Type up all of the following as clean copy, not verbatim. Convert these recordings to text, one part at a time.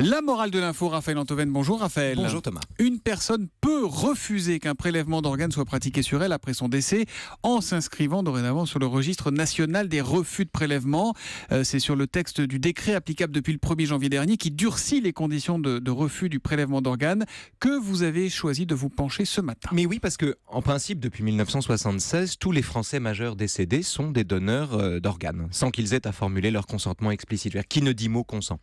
La morale de l'info, Raphaël Antoven. Bonjour Raphaël. Bonjour Thomas. Une personne peut refuser qu'un prélèvement d'organes soit pratiqué sur elle après son décès en s'inscrivant dorénavant sur le registre national des refus de prélèvement. C'est sur le texte du décret applicable depuis le 1er janvier dernier qui durcit les conditions de refus du prélèvement d'organes que vous avez choisi de vous pencher ce matin. Mais oui, parce que en principe, depuis 1976, tous les Français majeurs décédés sont des donneurs d'organes, sans qu'ils aient à formuler leur consentement explicite. Qui ne dit mot consent.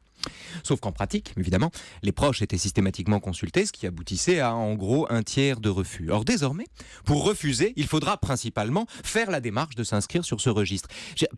Sauf qu'en pratique, évidemment, les proches étaient systématiquement consultés, ce qui aboutissait à en gros un tiers de refus. Or désormais, pour refuser, il faudra principalement faire la démarche de s'inscrire sur ce registre.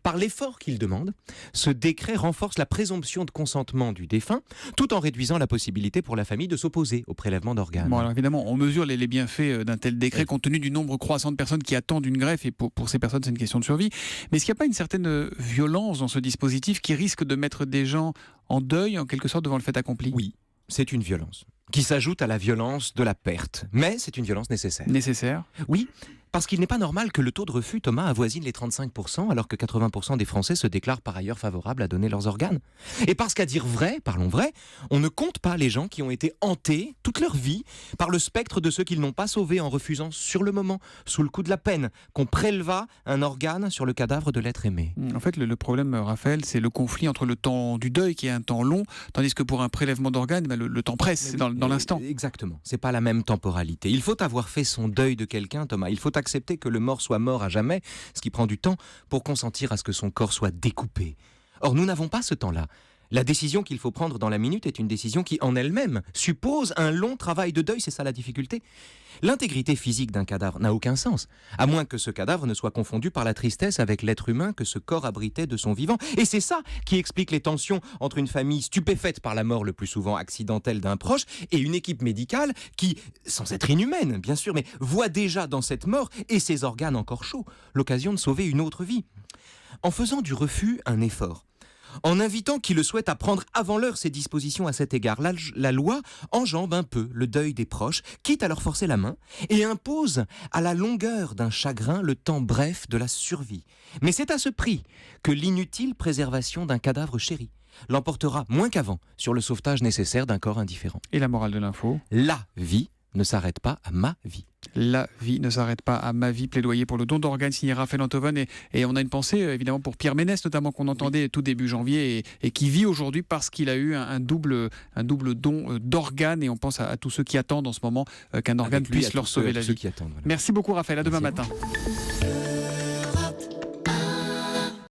Par l'effort qu'il demande, ce décret renforce la présomption de consentement du défunt, tout en réduisant la possibilité pour la famille de s'opposer au prélèvement d'organes. Bon, alors évidemment, on mesure les bienfaits d'un tel décret compte tenu du nombre croissant de personnes qui attendent une greffe, et pour ces personnes, c'est une question de survie. Mais est-ce qu'il n'y a pas une certaine violence dans ce dispositif qui risque de mettre des gens en deuil, en quelque sorte, devant le fait accompli? Oui, c'est une violence qui s'ajoute à la violence de la perte. Mais c'est une violence nécessaire. Nécessaire? Oui, parce qu'il n'est pas normal que le taux de refus, Thomas, avoisine les 35%, alors que 80% des Français se déclarent par ailleurs favorables à donner leurs organes. Et parce qu'à dire vrai, parlons vrai, on ne compte pas les gens qui ont été hantés toute leur vie par le spectre de ceux qu'ils n'ont pas sauvés en refusant sur le moment, sous le coup de la peine, qu'on préleva un organe sur le cadavre de l'être aimé. En fait, le problème, Raphaël, c'est le conflit entre le temps du deuil, qui est un temps long, tandis que pour un prélèvement d'organes, le temps presse, c'est dans l'instant. Exactement, c'est pas la même temporalité. Il faut avoir fait son deuil de quelqu'un, Thomas. Il faut accepter que le mort soit mort à jamais, ce qui prend du temps, pour consentir à ce que son corps soit découpé. Or, nous n'avons pas ce temps-là. La décision qu'il faut prendre dans la minute est une décision qui, en elle-même, suppose un long travail de deuil, c'est ça la difficulté. L'intégrité physique d'un cadavre n'a aucun sens, à moins que ce cadavre ne soit confondu par la tristesse avec l'être humain que ce corps abritait de son vivant. Et c'est ça qui explique les tensions entre une famille stupéfaite par la mort le plus souvent accidentelle d'un proche et une équipe médicale qui, sans être inhumaine, bien sûr, mais voit déjà dans cette mort et ses organes encore chauds l'occasion de sauver une autre vie. En faisant du refus un effort, en invitant qui le souhaite à prendre avant l'heure ses dispositions à cet égard, la loi enjambe un peu le deuil des proches, quitte à leur forcer la main, et impose à la longueur d'un chagrin le temps bref de la survie. Mais c'est à ce prix que l'inutile préservation d'un cadavre chéri l'emportera moins qu'avant sur le sauvetage nécessaire d'un corps indifférent. Et la morale de l'info? La vie ne s'arrête pas à ma vie. La vie ne s'arrête pas à ma vie. Plaidoyer pour le don d'organes signé Raphaël Antoven. Et on a une pensée évidemment pour Pierre Ménès, notamment, qu'on entendait tout début janvier et qui vit aujourd'hui parce qu'il a eu un double don d'organes. Et on pense à tous ceux qui attendent en ce moment qu'un organe puisse leur sauver la vie. Qui attendent, voilà. Merci beaucoup Raphaël, à demain matin.